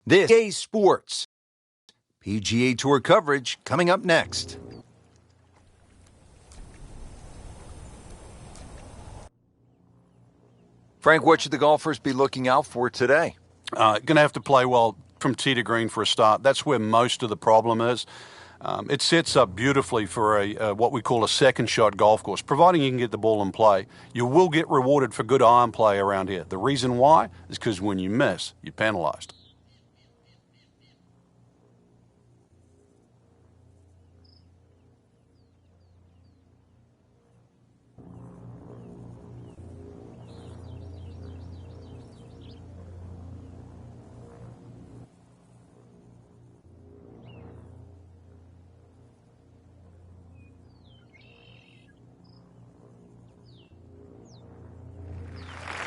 This is Sports. PGA Tour coverage coming up next. Frank, what should the golfers be looking out for today? Going to have to play well from tee to green for a start. That's where most of the problem is. It sets up beautifully for what we call a second shot golf course, providing you can get the ball in play. You will get rewarded for good iron play around here. The reason why is because when you miss, you're penalized.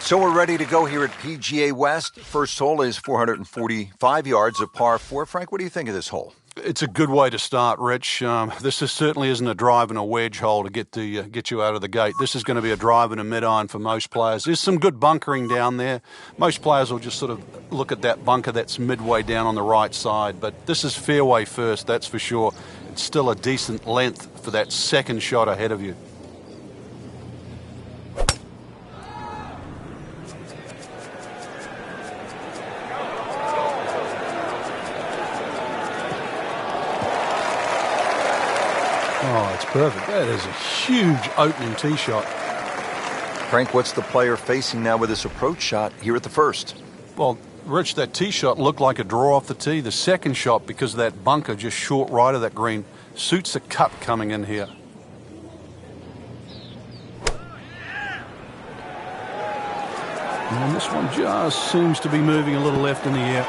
So we're ready to go here at PGA West. First hole is 445 yards of par 4. Frank, what do you think of this hole? It's a good way to start, Rich. Certainly isn't a drive and a wedge hole to get you out of the gate. This is going to be a drive and a mid-iron for most players. There's some good bunkering down there. Most players will just sort of look at that bunker that's midway down on the right side. But this is fairway first, that's for sure. It's still a decent length for that second shot ahead of you. Oh, it's perfect. That is a huge opening tee shot. Frank, what's the player facing now with this approach shot here at the first? Well, Rich, that tee shot looked like a draw off the tee. The second shot, because of that bunker just short right of that green, suits the cut coming in here. And this one just seems to be moving a little left in the air.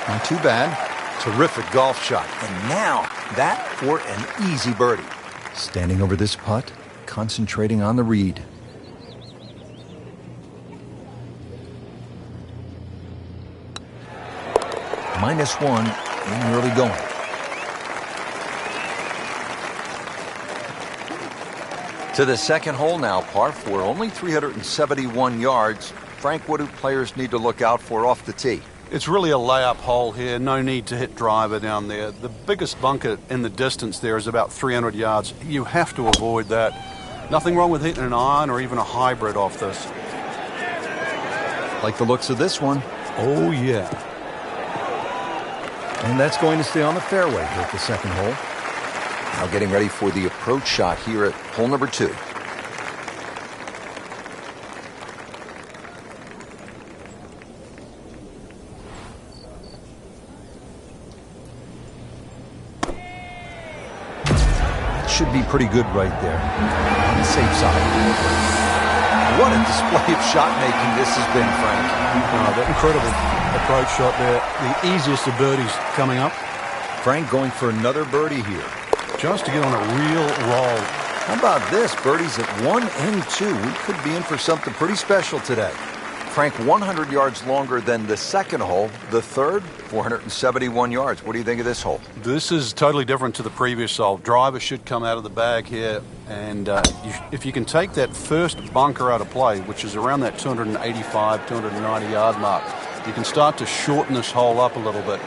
Not too bad. Terrific golf shot. And now, that for an easy birdie. Standing over this putt, concentrating on the read. -1 in early going. To the second hole now, par 4, only 371 yards. Frank, what do players need to look out for off the tee? It's really a layup hole here. No need to hit driver down there. The biggest bunker in the distance there is about 300 yards. You have to avoid that. Nothing wrong with hitting an iron or even a hybrid off this. Like the looks of this one. Oh, yeah. And that's going to stay on the fairway here at the second hole. Now getting ready for the approach shot here at hole number 2. Should be pretty good right there. On the safe side. What a display of shot making this has been, Frank. Oh, that incredible approach shot there. The easiest of birdies coming up. Frank going for another birdie here. Just to get on a real roll. How about this? Birdies at 1 and 2. We could be in for something pretty special today. Frank, 100 yards longer than the second hole. The third, 471 yards. What do you think of this hole? This is totally different to the previous hole. Driver should come out of the bag here, and if you can take that first bunker out of play, which is around that 285, 290 yard mark, you can start to shorten this hole up a little bit.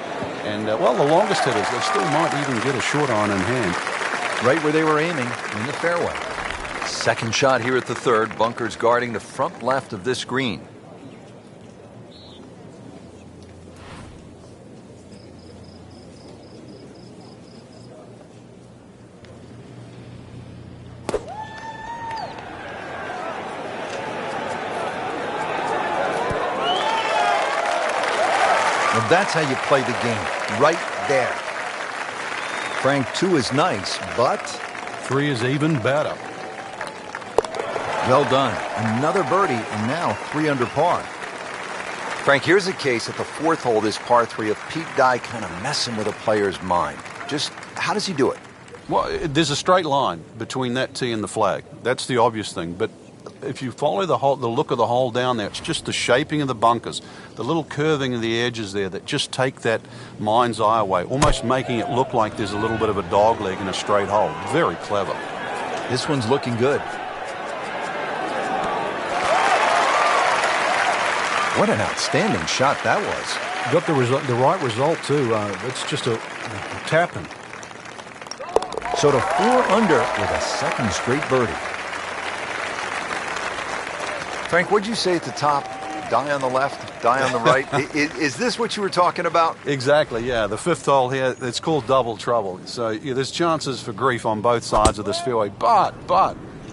And, well, the longest hitters, they still might even get a short iron in hand. Right where they were aiming, in the fairway. Second shot here at the third. Bunkers guarding the front left of this green. That's how you play the game, right there. Frank, 2 is nice, but 3 is even better. Well done. Another birdie, and now 3 under par. Frank, here's a case at the fourth hole, this par 3, of Pete Dye kind of messing with a player's mind. Just how does he do it? Well, there's a straight line between that tee and the flag. That's the obvious thing, but if you follow the look of the hole down there, it's just the shaping of the bunkers, the little curving of the edges there that just take that mind's eye away, almost making it look like there's a little bit of a dog leg in a straight hole. Very clever. This one's looking good. What an outstanding shot that was. Got the right result too. It's just a tapping. So to 4 under with a second straight birdie. Frank, what'd you say at the top? Die on the left, die on the right. Is this what you were talking about? Exactly, yeah. The fifth hole here, it's called double trouble. So yeah, there's chances for grief on both sides of this fairway. But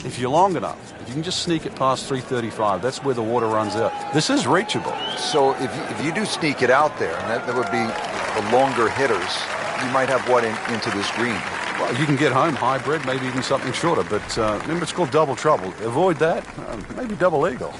if you're long enough, if you can just sneak it past 335, that's where the water runs out. This is reachable. So if you do sneak it out there, and that would be the longer hitters, you might have what into this green? Well, you can get home hybrid, maybe even something shorter. But remember, it's called double trouble. Avoid that. Maybe double eagle.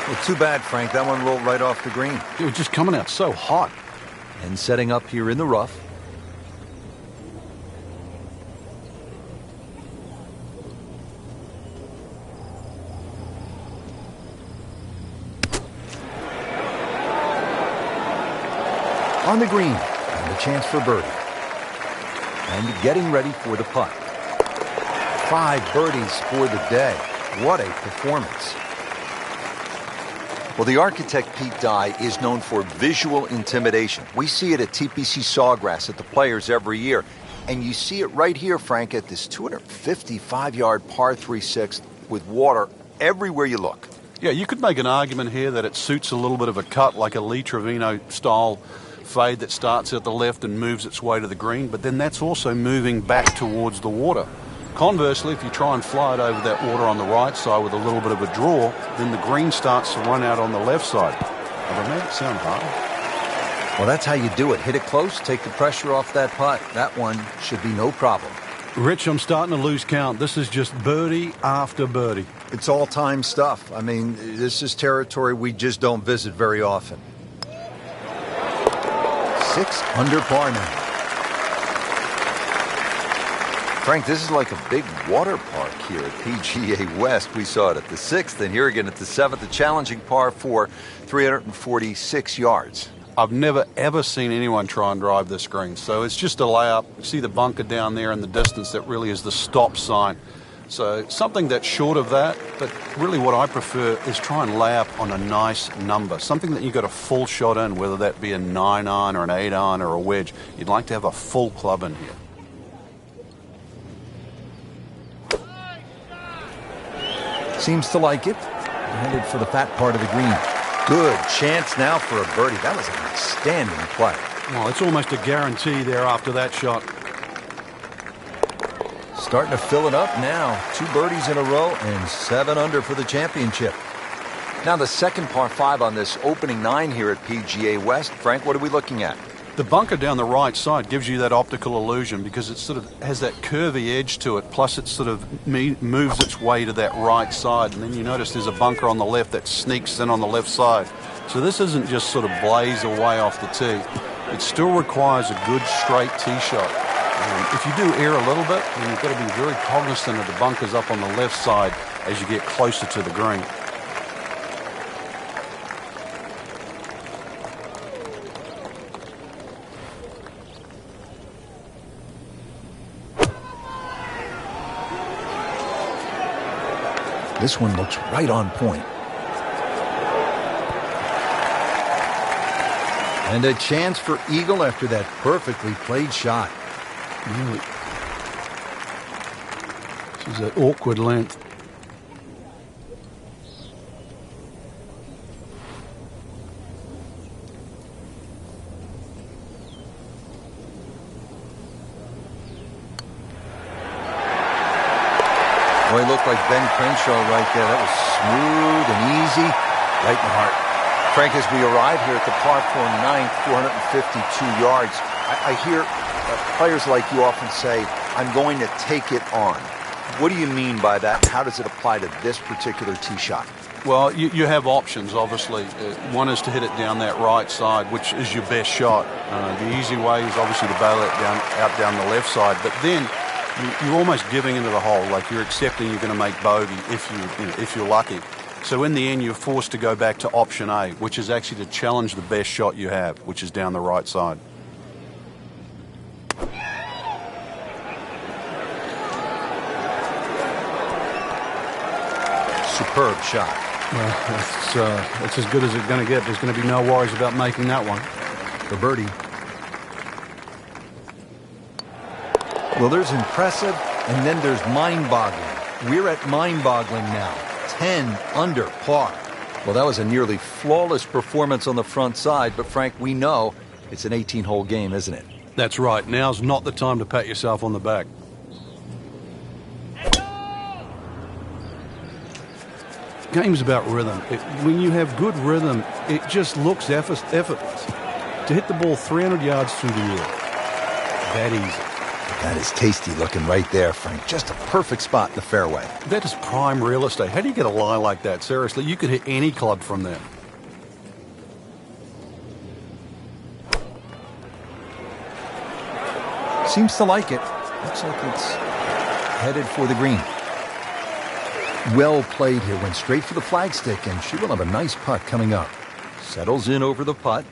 Well, too bad, Frank. That one rolled right off the green. It was just coming out so hot. And setting up here in the rough. On the green, and a chance for birdie. And getting ready for the putt. 5 birdies for the day. What a performance. Well, the architect, Pete Dye, is known for visual intimidation. We see it at TPC Sawgrass at the Players every year. And you see it right here, Frank, at this 255-yard par 3/6 with water everywhere you look. Yeah, you could make an argument here that it suits a little bit of a cut, like a Lee Trevino-style fade that starts at the left and moves its way to the green, but then that's also moving back towards the water. Conversely, if you try and fly it over that water on the right side with a little bit of a draw, then the green starts to run out on the left side. Have I made it sound hard? Well, that's how you do it. Hit it close, take the pressure off that putt. That one should be no problem. Rich, I'm starting to lose count. This is just birdie after birdie. It's all-time stuff. I mean, this is territory we just don't visit very often. 6 under par now. Frank, this is like a big water park here at PGA West. We saw it at the 6th, and here again at the 7th, a challenging par 4, 346 yards. I've never, ever seen anyone try and drive this green. So it's just a layup. You see the bunker down there in the distance. That really is the stop sign. So something that's short of that, but really what I prefer is try and lay up on a nice number. Something that you got a full shot in, whether that be a 9-iron or an 8-iron or a wedge. You'd like to have a full club in here. Seems to like it. Headed for the fat part of the green. Good chance now for a birdie. That was an outstanding play. Well, it's almost a guarantee there after that shot. Starting to fill it up now. 2 birdies in a row and 7 under for the championship. Now the second par 5 on this opening 9 here at PGA West. Frank, what are we looking at? The bunker down the right side gives you that optical illusion because it sort of has that curvy edge to it, plus it sort of moves its way to that right side, and then you notice there's a bunker on the left that sneaks in on the left side. So this isn't just sort of blaze away off the tee. It still requires a good straight tee shot. If you do err a little bit, then you've got to be very cognizant of the bunkers up on the left side as you get closer to the green. This one looks right on point. And a chance for eagle after that perfectly played shot. Really. This is an awkward length. Boy, he looked like Ben Crenshaw right there. That was smooth and easy, right in the heart. Frank, as we arrive here at the par 4 ninth, 452 yards, I hear players like you often say, I'm going to take it on. What do you mean by that? How does it apply to this particular tee shot? Well, you have options, obviously. One is to hit it down that right side, which is your best shot. The easy way is obviously to bail it out down the left side. But then you're almost giving into the hole, like you're accepting you're going to make bogey if you're lucky. So in the end, you're forced to go back to option A, which is actually to challenge the best shot you have, which is down the right side. Superb shot. Well, that's as good as it's going to get. There's going to be no worries about making that one. The birdie. Well, there's impressive, and then there's mind-boggling. We're at mind-boggling now. 10 under par. Well, that was a nearly flawless performance on the front side, but Frank, we know it's an 18-hole game, isn't it? That's right. Now's not the time to pat yourself on the back. Game's about rhythm. When you have good rhythm, it just looks effortless. To hit the ball 300 yards through the air, that easy. That is tasty looking right there, Frank. Just a perfect spot in the fairway. That is prime real estate. How do you get a lie like that? Seriously, you could hit any club from there. Seems to like it. Looks like it's headed for the green. Well played here. Went straight for the flagstick, and she will have a nice putt coming up. Settles in over the putt.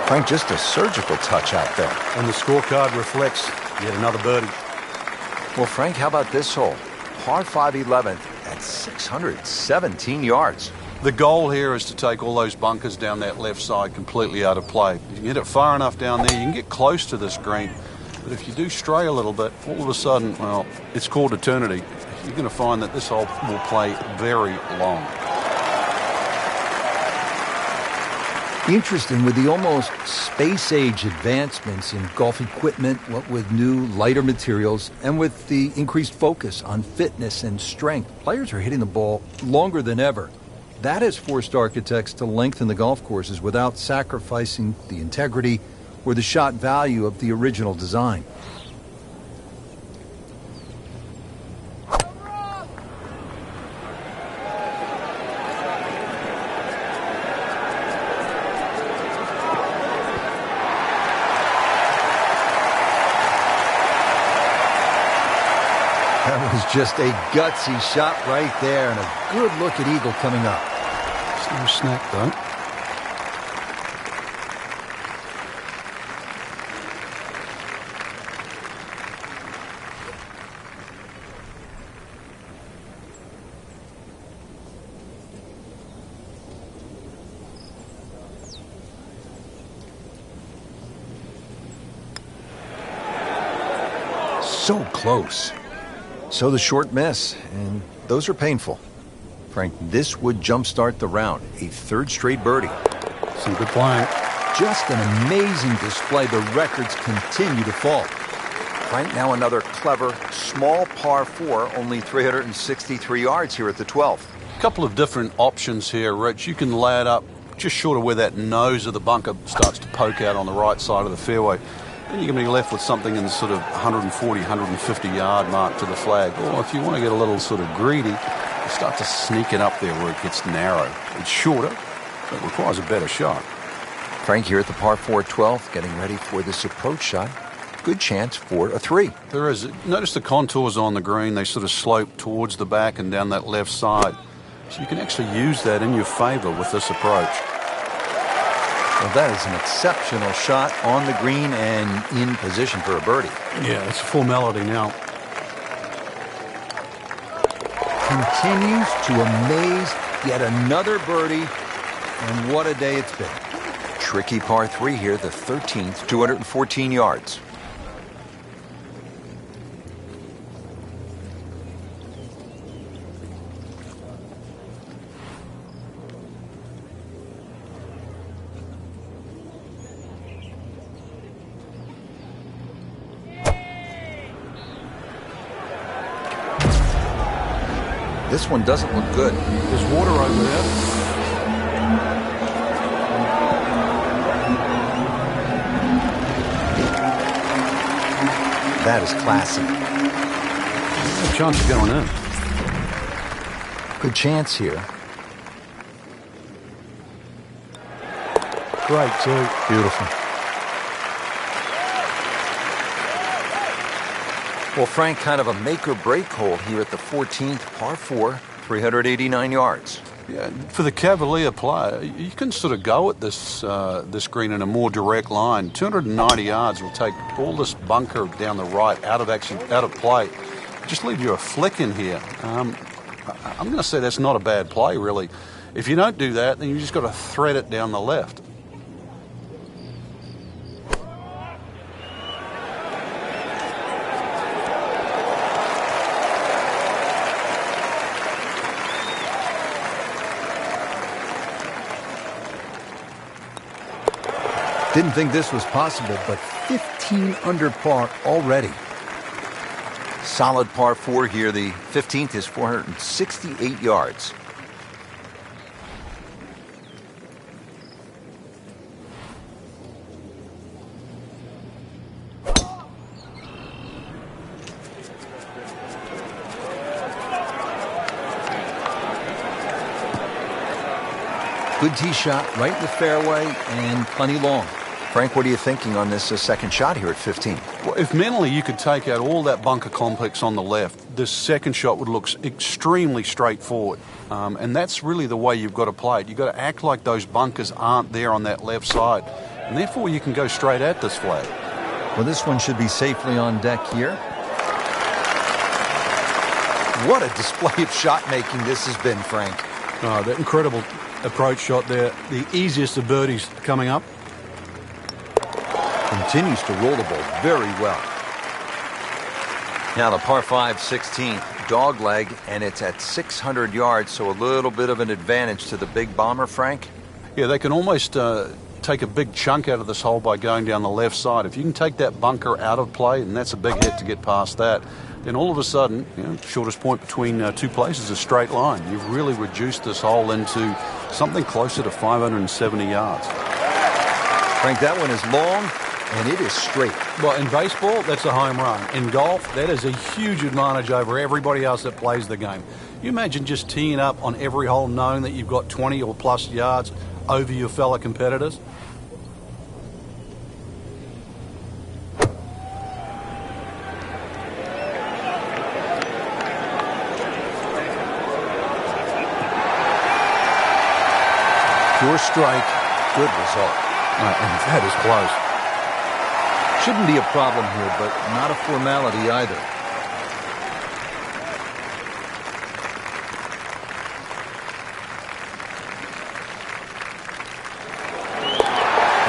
Frank, just a surgical touch out there. And the scorecard reflects yet another birdie. Well, Frank, how about this hole? Par 5 11th at 617 yards. The goal here is to take all those bunkers down that left side completely out of play. You can hit it far enough down there, you can get close to this green. But if you do stray a little bit, all of a sudden, well, it's called eternity. You're going to find that this hole will play very long. Interesting, with the almost space-age advancements in golf equipment, what with new, lighter materials, and with the increased focus on fitness and strength, players are hitting the ball longer than ever. That has forced architects to lengthen the golf courses without sacrificing the integrity or the shot value of the original design. That was just a gutsy shot right there, and a good look at eagle coming up. It's no snack, though. So close. So the short miss, and those are painful. Frank, this would jumpstart the round. A third straight birdie. Some good playing. Just an amazing display. The records continue to fall. Frank, now another clever, small par 4, only 363 yards here at the 12th. A couple of different options here, Rich. You can lay it up just short of where that nose of the bunker starts to poke out on the right side of the fairway. Then you're going to be left with something in the sort of 140, 150 yard mark to the flag. Or if you want to get a little sort of greedy, you start to sneak it up there where it gets narrow. It's shorter, but it requires a better shot. Frank here at the par 4 12th, getting ready for this approach shot. Good chance for a 3. There is. Notice the contours on the green. They sort of slope towards the back and down that left side. So you can actually use that in your favor with this approach. Well, that is an exceptional shot on the green and in position for a birdie. Yeah, it's a formality now. Continues to amaze. Yet another birdie, and what a day it's been. Tricky par 3 here, the 13th, 214 yards. This one doesn't look good. There's water over there. That is classy. No chance of going in. Good chance here. Great too. Beautiful. Well, Frank, kind of a make-or-break hole here at the 14th, par 4, 389 yards. Yeah, for the Cavalier player, you can sort of go at this green in a more direct line. 290 yards will take all this bunker down the right out of play. Just leave you a flick in here. I'm going to say that's not a bad play, really. If you don't do that, then you just got to thread it down the left. Didn't think this was possible, but 15 under par already. Solid par 4 here. The 15th is 468 yards. Good tee shot, right in the fairway, and plenty long. Frank, what are you thinking on this second shot here at 15? Well, if mentally you could take out all that bunker complex on the left, this second shot would look extremely straightforward. And that's really the way you've got to play it. You've got to act like those bunkers aren't there on that left side. And therefore you can go straight at this flag. Well, this one should be safely on deck here. What a display of shot making this has been, Frank. Oh, that incredible approach shot there. The easiest of birdies coming up. Continues to roll the ball very well. Now the par 5 16th, dog leg, and it's at 600 yards, so a little bit of an advantage to the big bomber, Frank. Yeah, they can almost take a big chunk out of this hole by going down the left side. If you can take that bunker out of play, and that's a big hit to get past that, then all of a sudden, shortest point between two places is a straight line. You've really reduced this hole into something closer to 570 yards. Frank, that one is long. And it is straight. Well, in baseball, that's a home run. In golf, that is a huge advantage over everybody else that plays the game. You imagine just teeing up on every hole knowing that you've got 20 or plus yards over your fellow competitors. Pure strike, good result. And that is close. Shouldn't be a problem here, but not a formality either.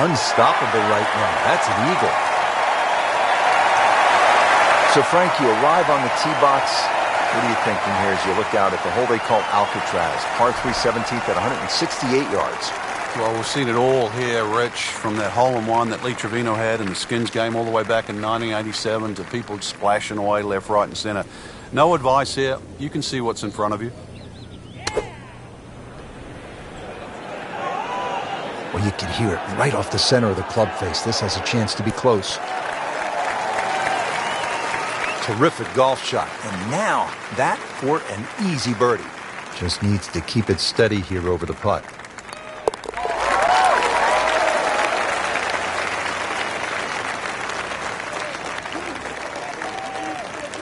Unstoppable right now. That's an eagle. So, Frank, you arrive on the tee box. What are you thinking here as you look out at the hole they call Alcatraz? Par 3 17th at 168 yards. Well, we've seen it all here, Rich, from that hole-in-one that Lee Trevino had in the Skins game all the way back in 1987 to people splashing away left, right, and center. No advice here. You can see what's in front of you. Well, you can hear it right off the center of the club face. This has a chance to be close. Terrific golf shot. And now, that for an easy birdie. Just needs to keep it steady here over the putt.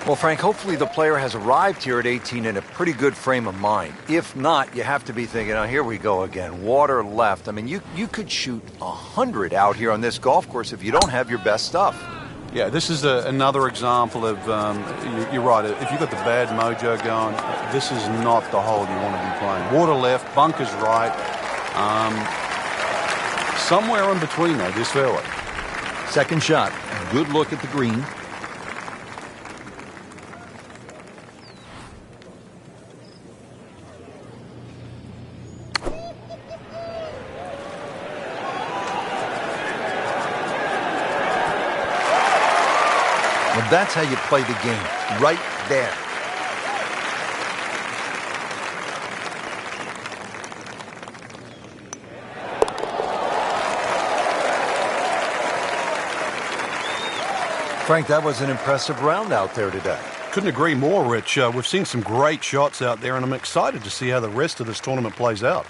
Well, Frank, hopefully the player has arrived here at 18 in a pretty good frame of mind. If not, you have to be thinking, oh, here we go again, water left. I mean, you could shoot 100 out here on this golf course if you don't have your best stuff. Yeah, this is another example of, you're right, if you've got the bad mojo going, this is not the hole you want to be playing. Water left, bunkers right, somewhere in between though, this fairway. Second shot, good look at the green. Well, that's how you play the game, right there. Frank, that was an impressive round out there today. Couldn't agree more, Rich. We've seen some great shots out there, and I'm excited to see how the rest of this tournament plays out.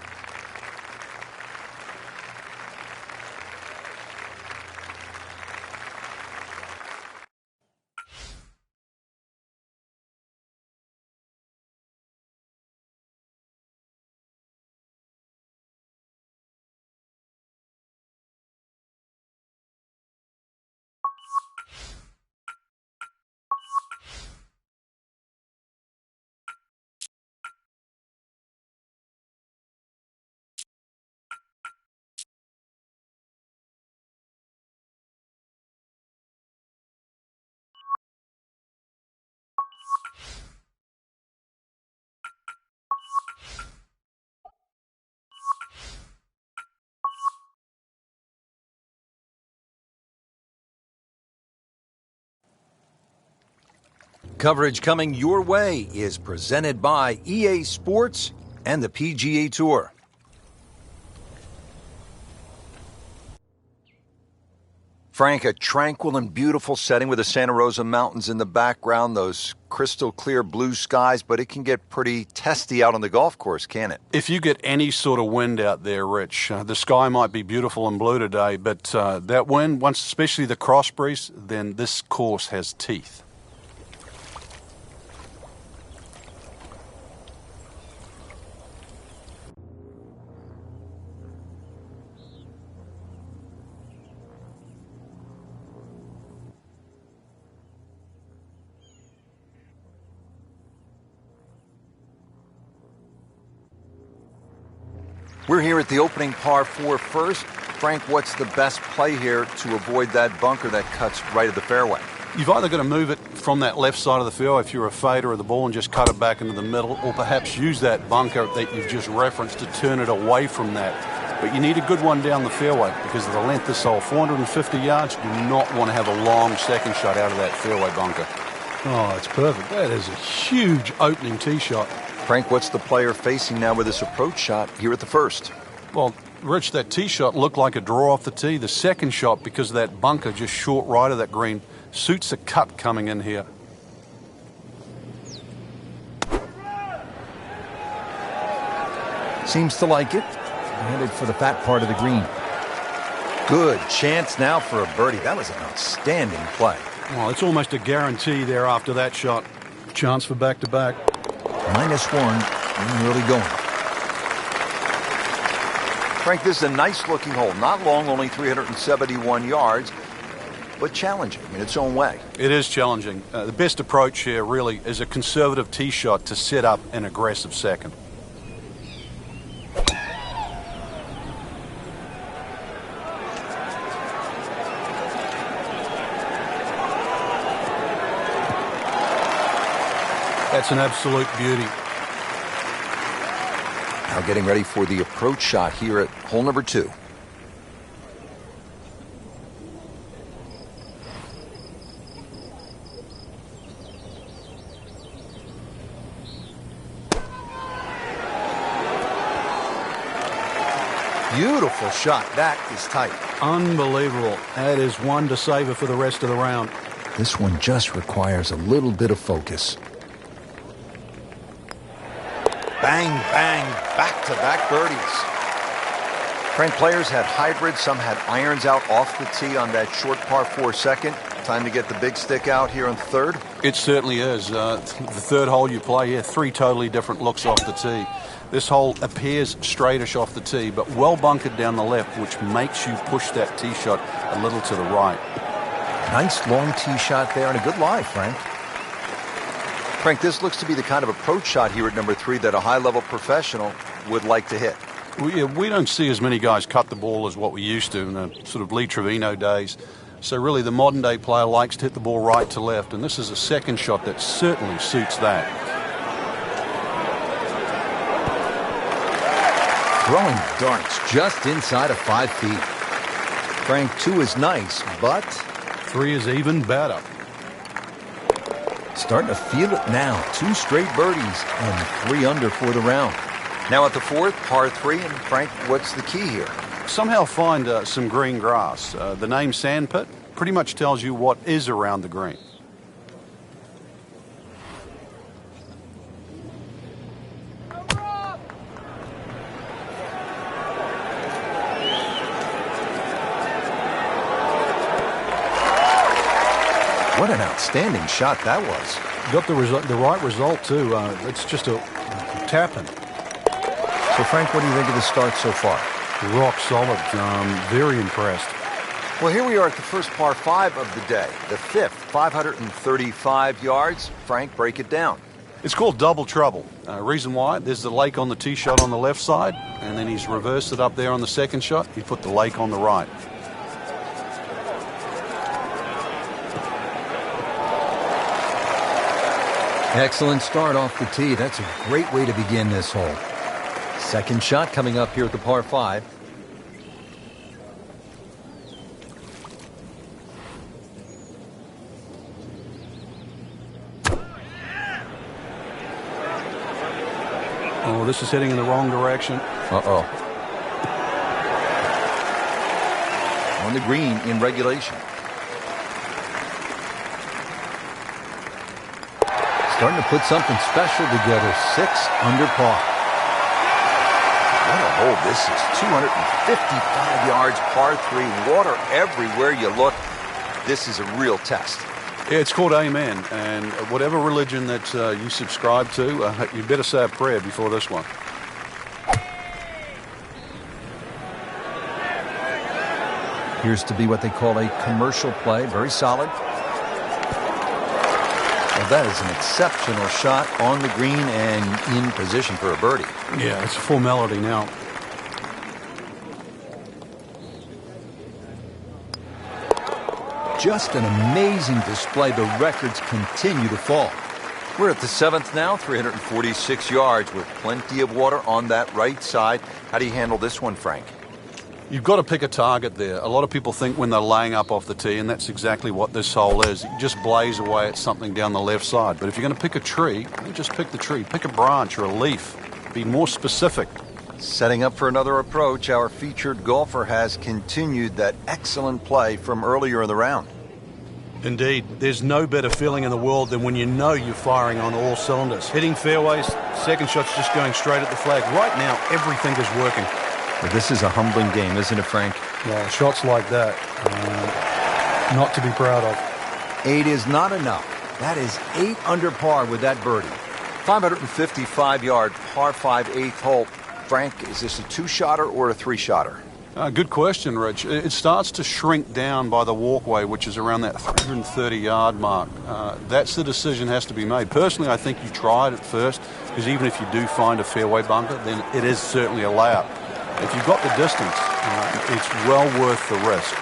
Coverage coming your way is presented by EA Sports and the PGA Tour. Frank, a tranquil and beautiful setting with the Santa Rosa Mountains in the background, those crystal clear blue skies, but it can get pretty testy out on the golf course, can't it? If you get any sort of wind out there, Rich, the sky might be beautiful and blue today, but that wind, once especially the cross breeze, then this course has teeth. We're here at the opening par 4 first. Frank, what's the best play here to avoid that bunker that cuts right at the fairway? You've either got to move it from that left side of the fairway if you're a fader of the ball and just cut it back into the middle, or perhaps use that bunker that you've just referenced to turn it away from that. But you need a good one down the fairway because of the length of this hole. 450 yards, do not want to have a long second shot out of that fairway bunker. Oh, it's perfect. That is a huge opening tee shot. Frank, what's the player facing now with this approach shot here at the first? Well, Rich, that tee shot looked like a draw off the tee. The second shot, because of that bunker just short right of that green, suits the cut coming in here. Seems to like it. Headed for the fat part of the green. Good chance now for a birdie. That was an outstanding play. Well, it's almost a guarantee there after that shot. Chance for back-to-back. -1 and really going. Frank, this is a nice-looking hole. Not long, only 371 yards, but challenging in its own way. It is challenging. The best approach here really is a conservative tee shot to set up an aggressive second. That's an absolute beauty. Now getting ready for the approach shot here at hole number 2. Beautiful shot. That is tight. Unbelievable. That is one to savor for the rest of the round. This one just requires a little bit of focus. Bang, bang, back-to-back birdies. Frank, players had hybrids. Some had irons out off the tee on that short par 4 second. Time to get the big stick out here on third. It certainly is. The third hole you play here, 3 totally different looks off the tee. This hole appears straightish off the tee, but well bunkered down the left, which makes you push that tee shot a little to the right. Nice long tee shot there and a good lie, Frank. Frank, this looks to be the kind of approach shot here at number 3 that a high-level professional would like to hit. We don't see as many guys cut the ball as what we used to in the sort of Lee Trevino days. So really the modern-day player likes to hit the ball right to left, and this is a second shot that certainly suits that. Throwing darts just inside of 5 feet. Frank, 2 is nice, but 3 is even better. Starting to feel it now. 2 straight birdies and 3 under for the round. Now at the 4th, par 3, and Frank, what's the key here? Somehow find some green grass. The name Sandpit pretty much tells you what is around the green. What an outstanding shot that was. Got the right result, too. It's just a tapping. So, Frank, what do you think of the start so far? Rock solid. Very impressed. Well, here we are at the first par 5 of the day. The 5th, 535 yards. Frank, break it down. It's called double trouble. Reason why, there's the lake on the tee shot on the left side, and then he's reversed it up there on the second shot. He put the lake on the right. Excellent start off the tee. That's a great way to begin this hole. Second shot coming up here at the par 5. Oh, this is heading in the wrong direction. Uh-oh. On the green in regulation. Starting to put something special together. 6 under par. What a hole this is. 255 yards, par 3. Water everywhere you look. This is a real test. Yeah, it's called Amen. And whatever religion that you subscribe to, you better say a prayer before this one. Appears to be what they call a commercial play. Very solid. Well, that is an exceptional shot on the green and in position for a birdie. Yeah, it's a formality now. Just an amazing display. The records continue to fall. We're at the 7th now, 346 yards with plenty of water on that right side. How do you handle this one, Frank? You've got to pick a target there. A lot of people think when they're laying up off the tee, and that's exactly what this hole is. You just blaze away at something down the left side. But if you're going to pick a tree, you just pick the tree. Pick a branch or a leaf. Be more specific. Setting up for another approach, our featured golfer has continued that excellent play from earlier in the round. Indeed, there's no better feeling in the world than when you know you're firing on all cylinders. Hitting fairways, second shot's just going straight at the flag. Right now, everything is working. But this is a humbling game, isn't it, Frank? Well, shots like that, not to be proud of. 8 is not enough. That is 8 under par with that birdie. 555-yard par 5 8th hole. Frank, is this a 2-shotter or a 3-shotter? Good question, Rich. It starts to shrink down by the walkway, which is around that 330-yard mark. That's the decision has to be made. Personally, I think you try it at first, because even if you do find a fairway bunker, then it is certainly a layup. If you've got the distance, it's well worth the risk.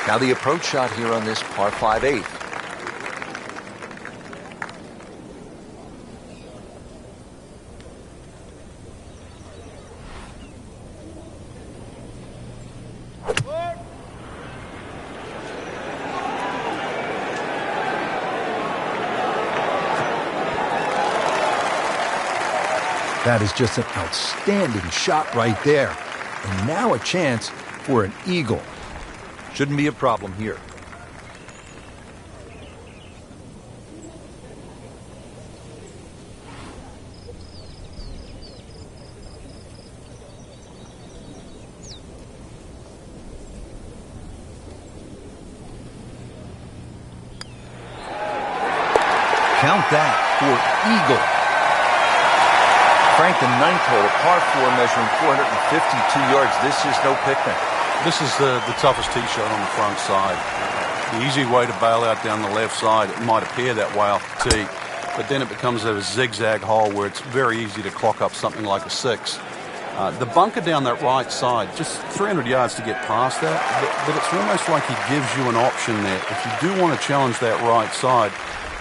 Now the approach shot here on this par 5 8th. That is just an outstanding shot right there. And now a chance for an eagle. Shouldn't be a problem here. Count that for eagle. Frank, the 9th hole, a par 4 measuring 452 yards. This is no picnic. This is the toughest tee shot on the front side. The easy way to bail out down the left side, it might appear that way off the tee, but then it becomes a zigzag hole where it's very easy to clock up something like a 6. The bunker down that right side, just 300 yards to get past that, but it's almost like he gives you an option there. If you do want to challenge that right side,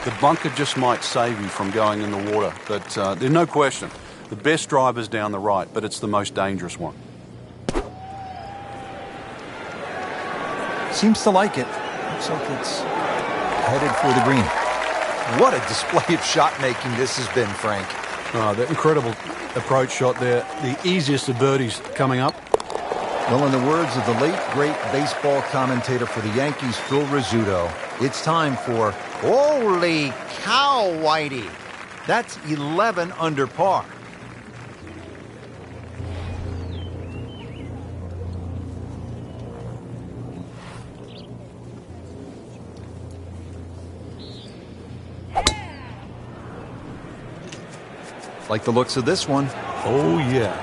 the bunker just might save you from going in the water. But there's no question, the best drive is down the right, but it's the most dangerous one. Seems to like it. Looks like it's headed for the green. What a display of shot making this has been, Frank. The incredible approach shot there. The easiest of birdies coming up. Well, in the words of the late, great baseball commentator for the Yankees, Phil Rizzuto, it's time for holy cow, Whitey. That's 11 under par. Like the looks of this one. Oh, yeah.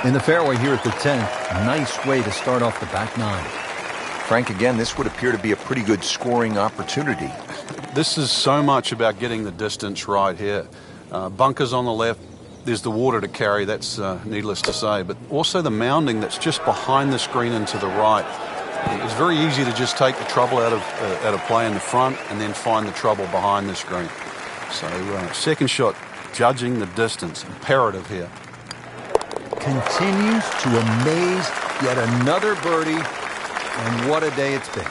In the fairway here at the 10th. Nice way to start off the back 9. Frank, again, this would appear to be a pretty good scoring opportunity. This is so much about getting the distance right here. Bunkers on the left. There's the water to carry. That's needless to say. But also the mounding that's just behind the screen and to the right. It's very easy to just take the trouble out of play in the front and then find the trouble behind the screen. So second shot, judging the distance, imperative here. Continues to amaze. Yet another birdie, and what a day it's been.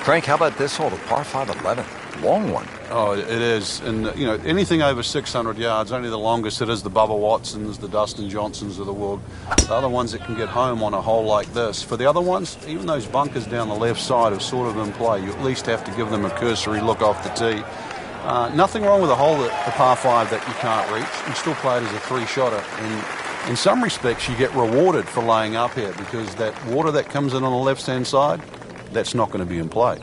Frank, how about this hole, the par 5 11? long one. Oh, it is. And, anything over 600 yards, only the longest it is the Bubba Watsons, the Dustin Johnsons of the world. The other ones that can get home on a hole like this. For the other ones, even those bunkers down the left side are sort of in play. You at least have to give them a cursory look off the tee. Nothing wrong with a hole, a par 5 that you can't reach. You still play it as a 3-shotter. And in some respects, you get rewarded for laying up here because that water that comes in on the left-hand side, that's not going to be in play.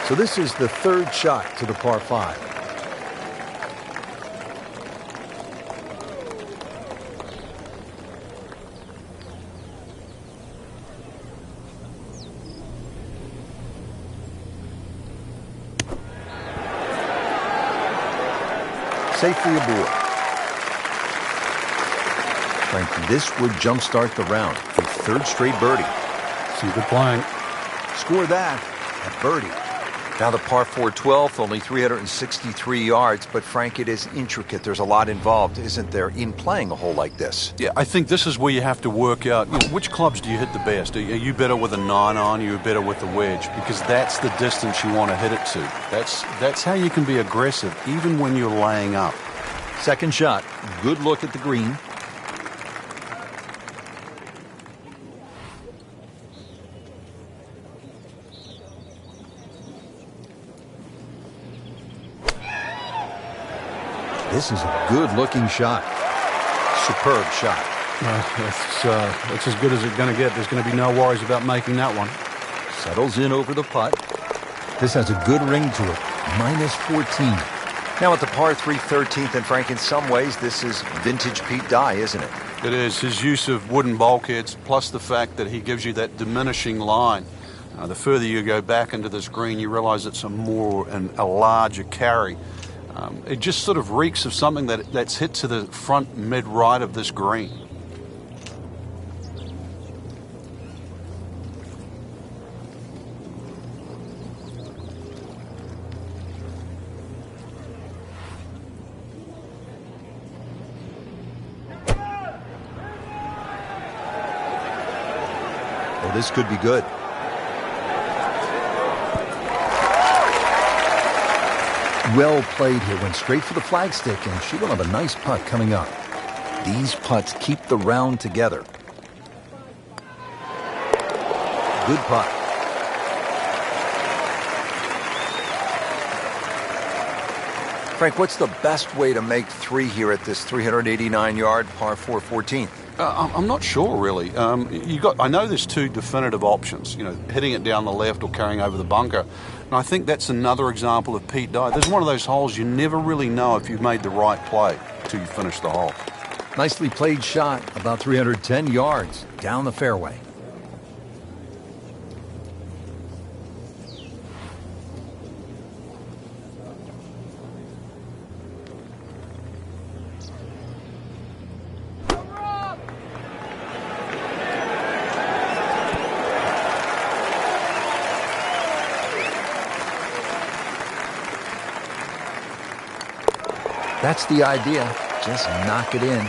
So this is the third shot to the par 5. Safely aboard. Frank, this would jumpstart the round. A third straight birdie. Some good playing. Score that at birdie. Now the par 4 12th, only 363 yards, but Frank, it is intricate. There's a lot involved, isn't there, in playing a hole like this? Yeah, I think this is where you have to work out, which clubs do you hit the best? Are you better with a 9-iron, are you better with the wedge? Because that's the distance you want to hit it to. That's how you can be aggressive, even when you're laying up. Second shot, good look at the green. This is a good-looking shot. Superb shot. That's as good as it's going to get. There's going to be no worries about making that one. Settles in over the putt. This has a good ring to it. -14. Now at the par 3 13th, and Frank, in some ways, this is vintage Pete Dye, isn't it? It is. His use of wooden bulkheads, plus the fact that he gives you that diminishing line. The further you go back into this green, you realize it's a larger carry. It just sort of reeks of something that's hit to the front mid-right of this green. Oh, this could be good. Well played here. Went straight for the flagstick, and she will have a nice putt coming up. These putts keep the round together. Good putt. Frank, what's the best way to make 3 here at this 389-yard par 4 14th? I'm not sure, really. I know there's 2 definitive options, hitting it down the left or carrying over the bunker. And I think that's another example of Pete Dye. There's one of those holes you never really know if you've made the right play until you finish the hole. Nicely played shot, about 310 yards down the fairway. That's the idea. Just knock it in.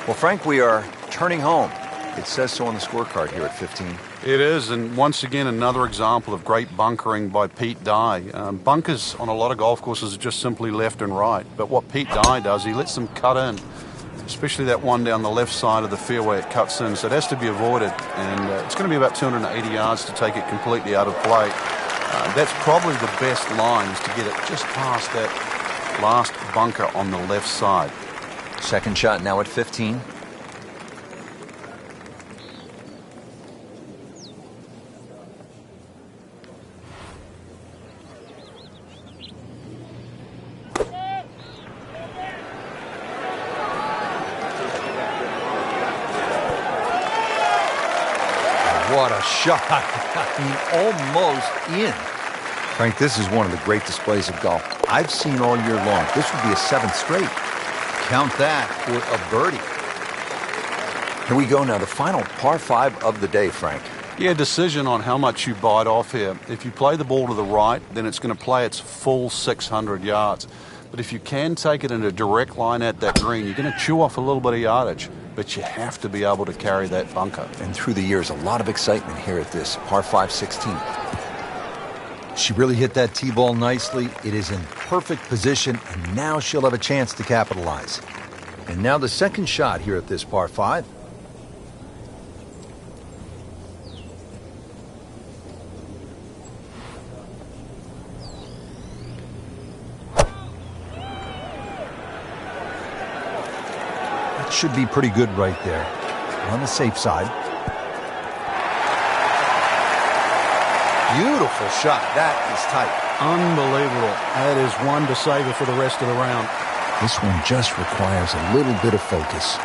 Well, Frank, we are turning home. It says so on the scorecard here at 15. It is, and once again, another example of great bunkering by Pete Dye. Bunkers on a lot of golf courses are just simply left and right. But what Pete Dye does, he lets them cut in, especially that one down the left side of the fairway, it cuts in. So it has to be avoided, and it's going to be about 280 yards to take it completely out of play. That's probably the best line, is to get it just past that last bunker on the left side. Second shot now at 15. What a shot. I mean, almost in. Frank, this is one of the great displays of golf I've seen all year long. This would be a 7th straight. Count that for a birdie. Here we go now, the final par 5 of the day, Frank. Yeah, decision on how much you bite off here. If you play the ball to the right, then it's going to play its full 600 yards. But if you can take it in a direct line at that green, you're going to chew off a little bit of yardage. But you have to be able to carry that bunker. And through the years, a lot of excitement here at this par 5 16. She really hit that tee ball nicely. It is in perfect position, and now she'll have a chance to capitalize. And now the second shot here at this par 5. Should be pretty good right there. On the safe side. Beautiful shot. That is tight. Unbelievable. That is one to savor for the rest of the round. This one just requires a little bit of focus.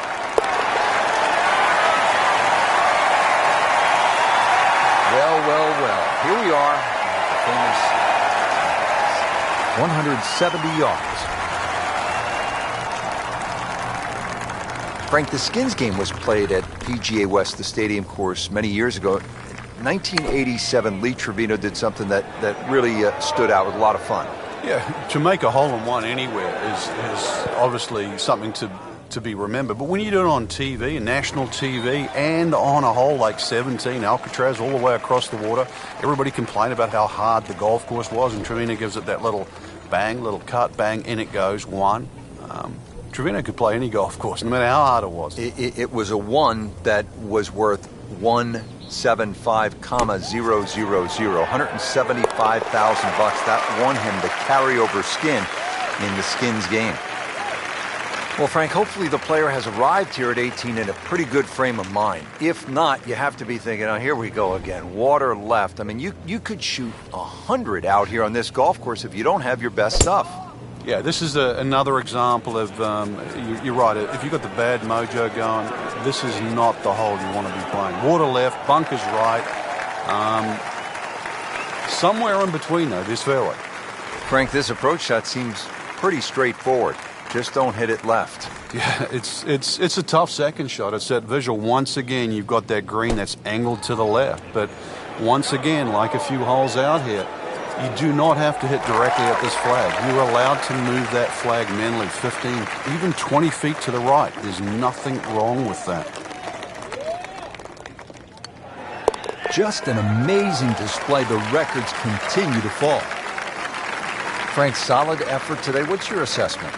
Well, well, well. Here we are. The famous 170 yards. Frank, the Skins game was played at PGA West, the stadium course, many years ago. In 1987, Lee Trevino did something that really stood out with a lot of fun. Yeah, to make a hole-in-one anywhere is obviously something to be remembered. But when you do it on TV, national TV, and on a hole like 17, Alcatraz, all the way across the water, everybody complained about how hard the golf course was, and Trevino gives it that little bang, little cut, bang, in it goes, one. Trevino could play any golf course, no matter how hard it was. It was a one that was worth 175,000, $175,000. That won him the carryover skin in the Skins game. Well, Frank, hopefully the player has arrived here at 18 in a pretty good frame of mind. If not, you have to be thinking, oh, here we go again, water left. I mean, you could shoot 100 out here on this golf course if you don't have your best stuff. Yeah, this is another example of, you're right, if you've got the bad mojo going, this is not the hole you want to be playing. Water left, bunkers right. Somewhere in between, though, this fairway. Frank, this approach shot seems pretty straightforward. Just don't hit it left. Yeah, it's a tough second shot. It's that visual. Once again, you've got that green that's angled to the left. But once again, like a few holes out here, you do not have to hit directly at this flag. You're allowed to move that flag mentally 15, even 20 feet to the right. There's nothing wrong with that. Just an amazing display. The records continue to fall. Frank, solid effort today. What's your assessment?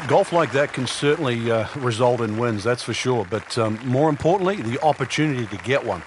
Golf like that can certainly result in wins, that's for sure. But more importantly, the opportunity to get one.